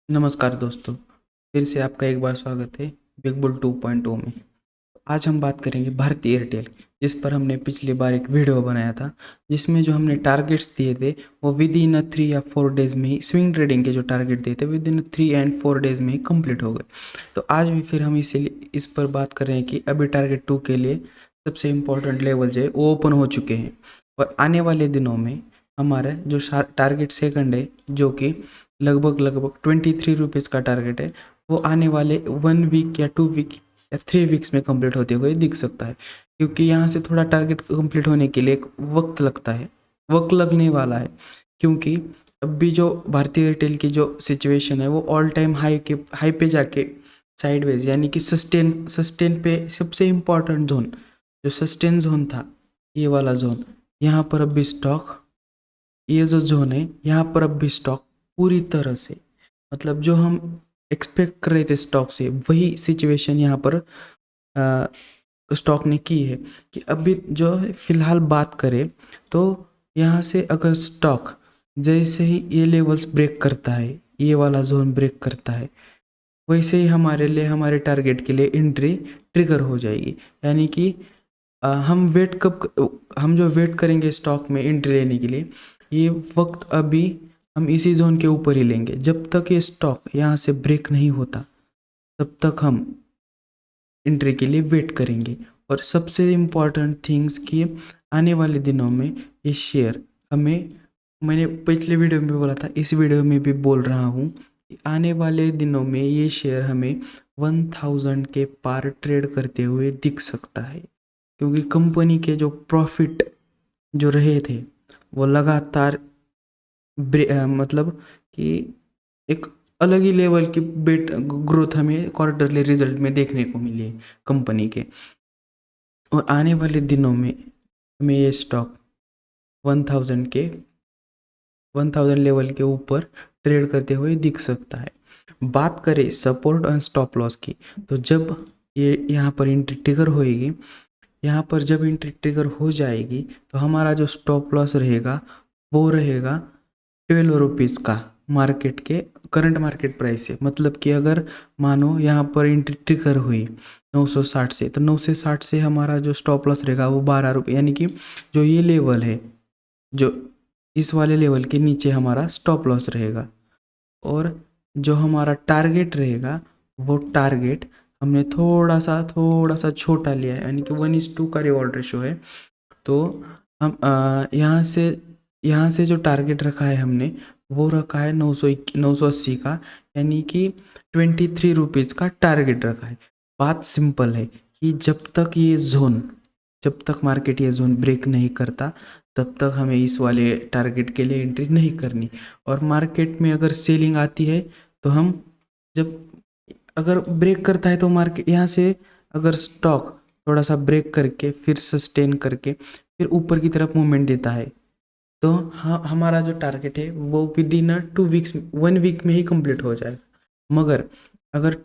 नमस्कार दोस्तों, फिर से आपका एक बार स्वागत है बिग बुल 2.0 में। आज हम बात करेंगे भारती एयरटेल, जिस पर हमने पिछली बार एक वीडियो बनाया था, जिसमें जो हमने टारगेट्स दिए थे वो विद इन 3 या 4 डेज़ में ही, स्विंग ट्रेडिंग के जो टारगेट दिए थे विद इन 3 एंड 4 डेज़ में ही कंप्लीट हो गए। तो आज भी फिर हम इसीलिए इस पर बात कर रहे हैं कि अभी टारगेट 2 के लिए सबसे इम्पोर्टेंट लेवल जो है वो ओपन हो चुके हैं, और आने वाले दिनों में हमारा जो टारगेट सेकंड है, जो कि लगभग 23 रुपीज़ का टारगेट है, वो आने वाले 1 वीक या 2 वीक या 3 वीक्स में कंप्लीट होते हुए दिख सकता है। क्योंकि यहाँ से थोड़ा टारगेट कंप्लीट होने के लिए एक वक्त लगता है, वक्त लगने वाला है, क्योंकि अभी जो भारतीय एयरटेल की जो सिचुएशन है वो ऑल टाइम हाई पे जाके साइडवेज, यानी कि सस्टेन पे सबसे इम्पॉर्टेंट जोन, जो सस्टेन जोन था, ये वाला जोन, यहाँ पर अभी स्टॉक, ये जो जोन है यहाँ पर अभी स्टॉक पूरी तरह से, मतलब जो हम एक्सपेक्ट कर रहे थे स्टॉक से, वही सिचुएशन यहाँ पर स्टॉक ने की है। कि अभी जो है फिलहाल बात करें तो यहाँ से अगर स्टॉक जैसे ही ये लेवल्स ब्रेक करता है, ये वाला जोन ब्रेक करता है, वैसे ही हमारे लिए, हमारे टारगेट के लिए एंट्री ट्रिगर हो जाएगी। यानी कि हम जो वेट करेंगे स्टॉक में एंट्री लेने के लिए, ये वक्त अभी हम इसी जोन के ऊपर ही लेंगे। जब तक ये स्टॉक यहाँ से ब्रेक नहीं होता तब तक हम एंट्री के लिए वेट करेंगे। और सबसे इम्पॉर्टेंट थिंग्स कि आने वाले दिनों में ये शेयर हमें, मैंने पिछले वीडियो में भी बोला था, इस वीडियो में भी बोल रहा हूँ कि आने वाले दिनों में ये शेयर हमें 1000 के पार ट्रेड करते हुए दिख सकता है। क्योंकि कंपनी के जो प्रॉफिट जो रहे थे वो लगातार मतलब कि एक अलग ही लेवल की ग्रोथ हमें क्वार्टरली रिजल्ट में देखने को मिली है कंपनी के। और आने वाले दिनों में हमें ये स्टॉक 1000 लेवल के ऊपर ट्रेड करते हुए दिख सकता है। बात करें सपोर्ट और स्टॉप लॉस की, तो जब ये यहाँ पर एंट्री ट्रिगर होएगी, यहाँ पर जब एंट्री ट्रिगर हो जाएगी तो हमारा जो स्टॉप लॉस रहेगा वो रहेगा 12 रुपीज़ का, मार्केट के करंट मार्केट प्राइस से। मतलब कि अगर मानो यहाँ पर एंट्री ट्रिगर हुई 960 से, तो 960 से हमारा जो स्टॉप लॉस रहेगा वो 12 रुपये, यानी कि जो ये लेवल है, जो इस वाले लेवल के नीचे हमारा स्टॉप लॉस रहेगा। और जो हमारा टारगेट रहेगा वो टारगेट हमने थोड़ा सा छोटा लिया है, यानी कि 1:2 का रिवॉर्ड रेशो है। तो हम यहाँ से जो टारगेट रखा है हमने, वो रखा है 980 का, यानी कि 23 रुपीज़ का टारगेट रखा है। बात सिंपल है कि जब तक मार्केट ये जोन ब्रेक नहीं करता तब तक हमें इस वाले टारगेट के लिए एंट्री नहीं करनी। और मार्केट में अगर सेलिंग आती है तो हम, जब अगर ब्रेक करता है तो मार्केट यहाँ से, अगर स्टॉक थोड़ा सा ब्रेक करके फिर सस्टेन करके फिर ऊपर की तरफ मूवमेंट देता है, तो हाँ, हमारा जो टारगेट है वो विद इन 2 वीक्स, 1 वीक में ही कंप्लीट हो जाएगा। मगर अगर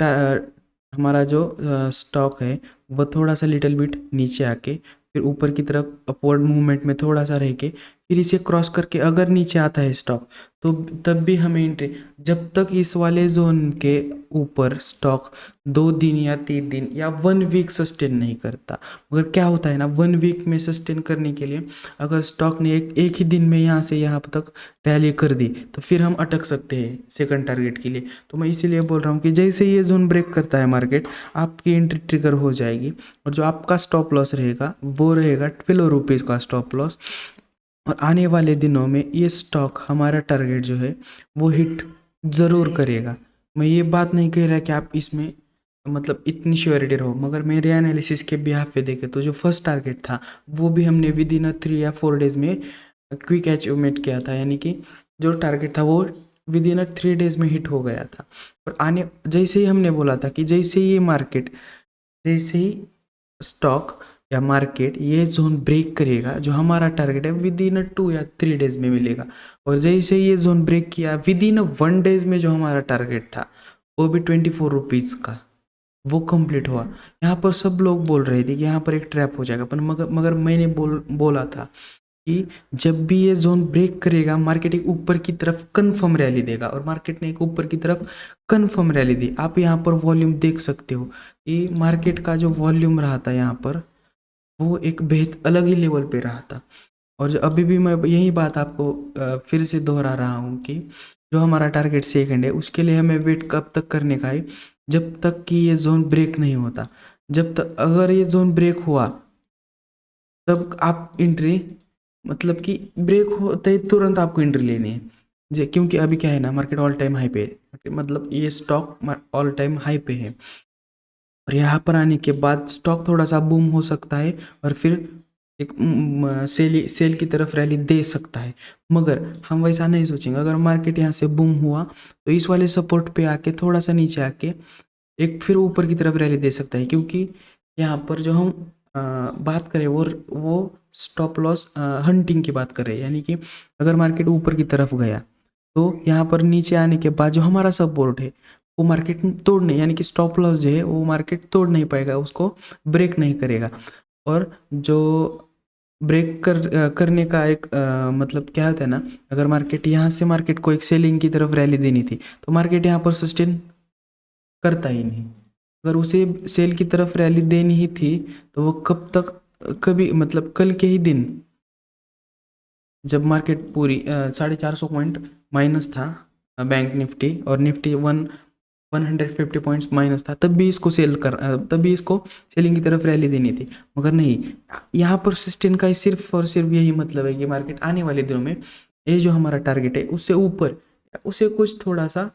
हमारा जो स्टॉक है वो थोड़ा सा लिटिल बिट नीचे आके फिर ऊपर की तरफ अपवर्ड मूवमेंट में थोड़ा सा रह के फिर इसे क्रॉस करके अगर नीचे आता है स्टॉक, तो तब भी हमें एंट्री, जब तक इस वाले जोन के ऊपर स्टॉक 2 दिन या 3 दिन या 1 वीक सस्टेन नहीं करता। मगर क्या होता है ना, 1 वीक में सस्टेन करने के लिए अगर स्टॉक ने एक ही दिन में यहाँ से यहाँ तक रैली कर दी तो फिर हम अटक सकते हैं सेकंड टारगेट के लिए। तो मैं इसीलिए बोल रहा हूँ कि जैसे ये जोन ब्रेक करता है मार्केट, आपकी एंट्री ट्रिगर हो जाएगी। और जो आपका स्टॉप लॉस रहेगा वो रहेगा 12 रुपीज़ का स्टॉप लॉस। और आने वाले दिनों में ये स्टॉक, हमारा टारगेट जो है वो हिट ज़रूर करेगा। मैं ये बात नहीं कह रहा कि आप इसमें मतलब इतनी श्योरिटी रहो, मगर मेरे एनालिसिस के बिहाफ पे देखे तो जो फर्स्ट टारगेट था वो भी हमने विद इन 3 या 4 डेज़ में क्विक अचीवमेंट किया था। यानी कि जो टारगेट था वो विद इन 3 डेज़ में हिट हो गया था। और आने, जैसे ही हमने बोला था कि जैसे ही ये मार्केट, जैसे ही स्टॉक या मार्केट ये जोन ब्रेक करेगा, जो हमारा टारगेट है विद इन 2 या 3 डेज़ में मिलेगा। और जैसे ही ये जोन ब्रेक किया विद इन 1 डेज़ में जो हमारा टारगेट था वो भी 24 रुपीज़ का, वो कंप्लीट हुआ। यहाँ पर सब लोग बोल रहे थे कि यहाँ पर एक ट्रैप हो जाएगा, पर मगर मैंने बोला था कि जब भी ये जोन ब्रेक करेगा मार्केट एक ऊपर की तरफ कन्फर्म रैली देगा, और मार्केट ने एक ऊपर की तरफ कन्फर्म रैली दी। आप यहाँ पर वॉल्यूम देख सकते हो कि मार्केट का जो वॉल्यूम रहा था यहाँ पर वो एक बेहद अलग ही लेवल पे रहा था। और जो अभी भी मैं यही बात आपको फिर से दोहरा रहा हूँ कि जो हमारा टारगेट सेकंड है उसके लिए हमें वेट कब तक करने का है, जब तक कि ये जोन ब्रेक नहीं होता। जब तक अगर ये जोन ब्रेक हुआ तब आप एंट्री, मतलब कि ब्रेक होते ही तुरंत आपको एंट्री लेनी है क्योंकि अभी क्या है ना, मार्केट ऑल टाइम हाई पे है, मतलब ये स्टॉक ऑल टाइम हाई पे है। और यहाँ पर आने के बाद स्टॉक थोड़ा सा बूम हो सकता है और फिर एक सेल की तरफ रैली दे सकता है। मगर हम वैसा नहीं सोचेंगे। अगर मार्केट यहाँ से बूम हुआ तो इस वाले सपोर्ट पे आके थोड़ा सा नीचे आके एक फिर ऊपर की तरफ रैली दे सकता है, क्योंकि यहाँ पर जो हम बात करें वो स्टॉप लॉस हंटिंग की बात कर रहे हैं। यानी कि अगर मार्केट ऊपर की तरफ गया तो यहाँ पर नीचे आने के बाद जो हमारा सपोर्ट है वो मार्केट तोड़ नहीं, यानी कि स्टॉप लॉस जो है वो मार्केट तोड़ नहीं पाएगा, उसको ब्रेक नहीं करेगा। और जो ब्रेक करने का एक मतलब क्या होता है ना, अगर मार्केट यहाँ से मार्केट को एक सेलिंग की तरफ रैली देनी थी तो मार्केट यहाँ पर सस्टेन करता ही नहीं। अगर उसे सेल की तरफ रैली देनी ही थी तो वो कब तक, कभी मतलब कल के ही दिन जब मार्केट पूरी 450 पॉइंट माइनस था, बैंक निफ्टी और निफ्टी 150 पॉइंट्स माइनस था, तब भी इसको तब भी इसको सेलिंग की तरफ रैली देनी थी। मगर नहीं, यहाँ पर सस्टेन का सिर्फ और सिर्फ यही मतलब है कि मार्केट आने वाले दिनों में ये जो हमारा टारगेट है उससे ऊपर, उसे कुछ थोड़ा सा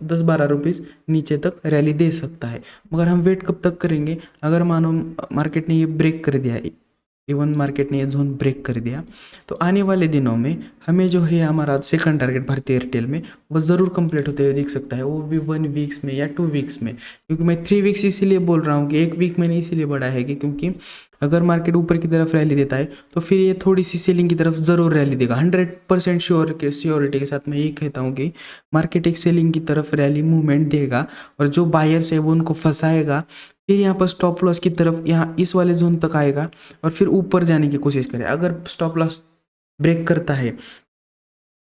10-12 रुपीज़ नीचे तक रैली दे सकता है। मगर हम वेट कब तक करेंगे? अगर मानो मार्केट ने ये ब्रेक कर दिया, इवन मार्केट ने ये जोन ब्रेक कर दिया, तो आने वाले दिनों में हमें जो है हमारा सेकंड टारगेट भारतीय एयरटेल में वो ज़रूर कंप्लीट होते हुए दिख सकता है, वो भी 1 वीक्स में या 2 वीक्स में। क्योंकि मैं 3 वीक्स इसीलिए बोल रहा हूँ कि 1 वीक मैंने इसीलिए बढ़ा है कि क्योंकि अगर मार्केट ऊपर की तरफ रैली देता है तो फिर ये थोड़ी सी सेलिंग की तरफ ज़रूर रैली देगा। 100% श्योरिटी के साथ मैं ये कहता हूँ कि मार्केट एक सेलिंग की तरफ रैली मूवमेंट देगा, और जो बायर्स है वो उनको फंसाएगा। फिर यहाँ पर स्टॉप लॉस की तरफ यहाँ इस वाले जोन तक आएगा और फिर ऊपर जाने की कोशिश करे। अगर स्टॉप लॉस ब्रेक करता है,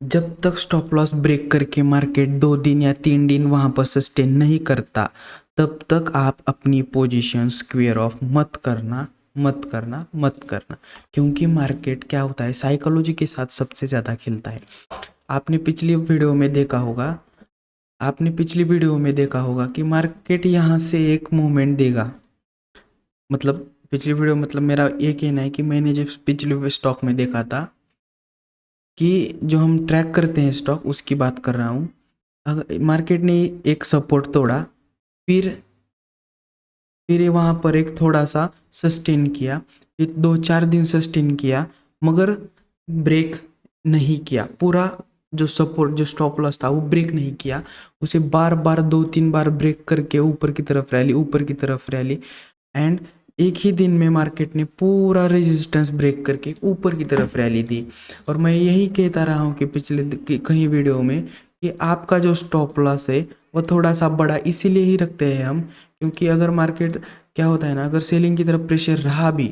जब तक स्टॉप लॉस ब्रेक करके मार्केट 2 दिन या 3 दिन वहाँ पर सस्टेन नहीं करता, तब तक आप अपनी पोजीशन स्क्वेयर ऑफ मत करना, मत करना, मत करना। क्योंकि मार्केट क्या होता है, साइकोलॉजी के साथ सबसे ज़्यादा खेलता है। आपने पिछली वीडियो में देखा होगा, कि मार्केट यहाँ से एक मूवमेंट देगा। मतलब पिछली वीडियो, मतलब मेरा ये कहना है कि मैंने जो पिछले स्टॉक में देखा था कि जो हम ट्रैक करते हैं स्टॉक, उसकी बात कर रहा हूँ। अगर मार्केट ने एक सपोर्ट तोड़ा, फिर ये वहाँ पर एक थोड़ा सा सस्टेन किया, फिर 2-4 दिन सस्टेन किया, मगर ब्रेक नहीं किया। पूरा जो सपोर्ट, जो स्टॉप लॉस था वो ब्रेक नहीं किया। उसे बार बार 2-3 बार ब्रेक करके ऊपर की तरफ रैली, एंड एक ही दिन में मार्केट ने पूरा रेजिस्टेंस ब्रेक करके ऊपर की तरफ रैली दी। और मैं यही कहता रहा हूँ कि पिछले कहीं वीडियो में कि आपका जो स्टॉप लॉस है वो थोड़ा सा बड़ा इसीलिए ही रखते हैं हम, क्योंकि अगर मार्केट क्या होता है ना, अगर सेलिंग की तरफ प्रेशर रहा भी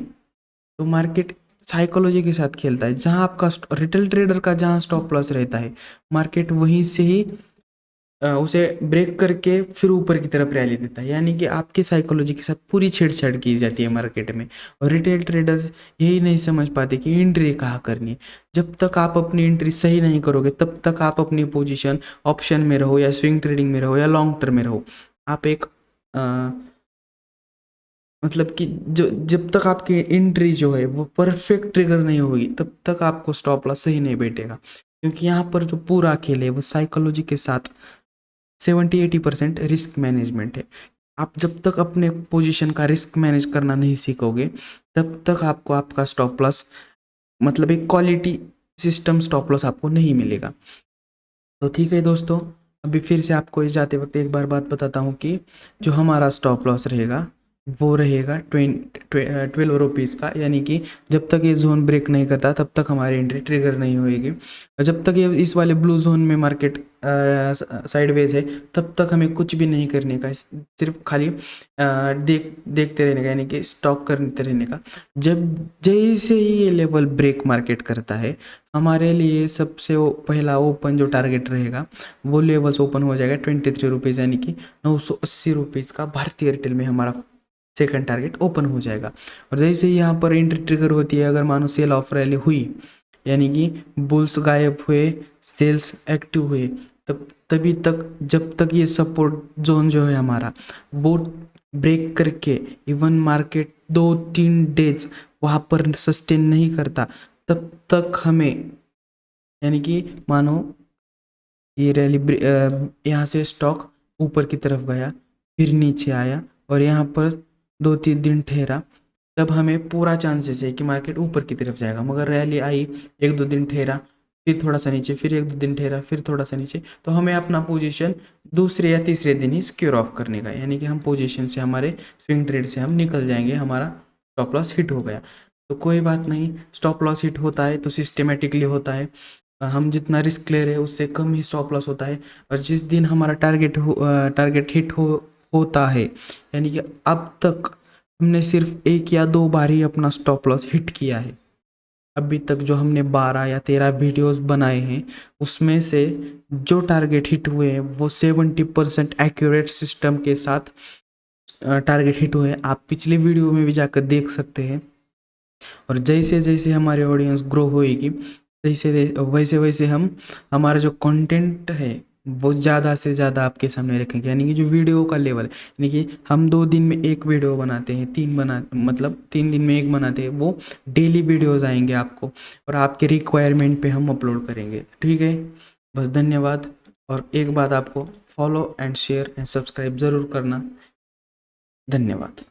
तो मार्केट साइकोलॉजी के साथ खेलता है। जहाँ आपका रिटेल ट्रेडर का जहाँ स्टॉप लॉस रहता है, मार्केट वहीं से ही उसे ब्रेक करके फिर ऊपर की तरफ रैली देता है। यानी कि आपकी साइकोलॉजी के साथ पूरी छेड़छाड़ की जाती है मार्केट में। और रिटेल ट्रेडर्स यही नहीं समझ पाते कि एंट्री कहाँ करनी है। जब तक आप अपनी एंट्री सही नहीं करोगे तब तक आप अपनी पोजीशन ऑप्शन में रहो या स्विंग ट्रेडिंग में रहो या लॉन्ग टर्म में रहो, आप एक मतलब कि जो जब तक आपकी एंट्री जो है वो परफेक्ट ट्रिगर नहीं होगी तब तक आपको स्टॉप लॉस सही नहीं बैठेगा। क्योंकि यहाँ पर जो पूरा खेल है वो साइकोलॉजी के साथ 70-80% रिस्क मैनेजमेंट है। आप जब तक अपने पोजीशन का रिस्क मैनेज करना नहीं सीखोगे तब तक आपको आपका स्टॉप लॉस, मतलब एक क्वालिटी सिस्टम स्टॉप लॉस आपको नहीं मिलेगा। तो ठीक है दोस्तों, अभी फिर से आपको इस जाते वक्त एक बार बात बताता हूँ कि जो हमारा स्टॉप लॉस रहेगा वो रहेगा 12 रुपीज़ का, यानी कि जब तक ये जोन ब्रेक नहीं करता तब तक हमारी एंट्री ट्रिगर नहीं होएगी। और जब तक ये इस वाले ब्लू जोन में मार्केट साइडवेज है तब तक हमें कुछ भी नहीं करने का, सिर्फ खाली देखते रहने का, यानी कि स्टॉक करते रहने का। जब जैसे ही ये लेवल ब्रेक मार्केट करता है, हमारे लिए सबसे पहला ओपन जो टारगेट रहेगा वो लेवल्स ओपन हो जाएगा 23 रुपीज़, यानी कि 980 रुपीज़ का भारतीय एयरटेल में हमारा सेकंड टारगेट ओपन हो जाएगा। और जैसे ही यहाँ पर एंट्री ट्रिगर होती है, अगर मानो सेल ऑफ रैली हुई, यानी कि बुल्स गायब हुए, सेल्स एक्टिव हुए, तभी तक, जब तक ये सपोर्ट जोन जो है हमारा वो ब्रेक करके इवन मार्केट 2-3 डेज वहाँ पर सस्टेन नहीं करता, तब तक हमें, यानी कि मानो ये रैली यहाँ से स्टॉक ऊपर की तरफ गया, फिर नीचे आया और यहाँ पर 2-3 दिन ठहरा, तब हमें पूरा चांसेस है कि मार्केट ऊपर की तरफ जाएगा। मगर रैली आई, 1-2 दिन ठहरा, फिर थोड़ा सा नीचे, फिर 1-2 दिन ठहरा, फिर थोड़ा सा नीचे, तो हमें अपना पोजीशन दूसरे या तीसरे दिन ही सिक्योर ऑफ करने का, यानी कि हम पोजीशन से, हमारे स्विंग ट्रेड से हम निकल जाएंगे, हमारा स्टॉप लॉस हिट हो गया। तो कोई बात नहीं, स्टॉप लॉस हिट होता है तो सिस्टेमेटिकली होता है, हम जितना रिस्क ले रहे हैं उससे कम ही स्टॉप लॉस होता है। और जिस दिन हमारा टारगेट हिट होता है, यानी कि अब तक हमने सिर्फ 1 या 2 बार ही अपना स्टॉप लॉस हिट किया है। अभी तक जो हमने 12 या 13 वीडियोस बनाए हैं, उसमें से जो टारगेट हिट हुए हैं वो 70% एक्यूरेट सिस्टम के साथ टारगेट हिट हुए हैं। आप पिछले वीडियो में भी जाकर देख सकते हैं। और जैसे जैसे हमारी ऑडियंस ग्रो होएगी, वैसे वैसे हम हमारा जो कंटेंट है वो ज़्यादा से ज़्यादा आपके सामने रखेंगे, यानी कि जो वीडियो का लेवल है, यानी कि हम 2 दिन में 1 वीडियो बनाते हैं, 3 दिन में 1 बनाते हैं, वो डेली वीडियोज़ आएंगे आपको, और आपके रिक्वायरमेंट पे हम अपलोड करेंगे। ठीक है, बस धन्यवाद। और एक बात, आपको follow and share and subscribe ज़रूर करना। धन्यवाद।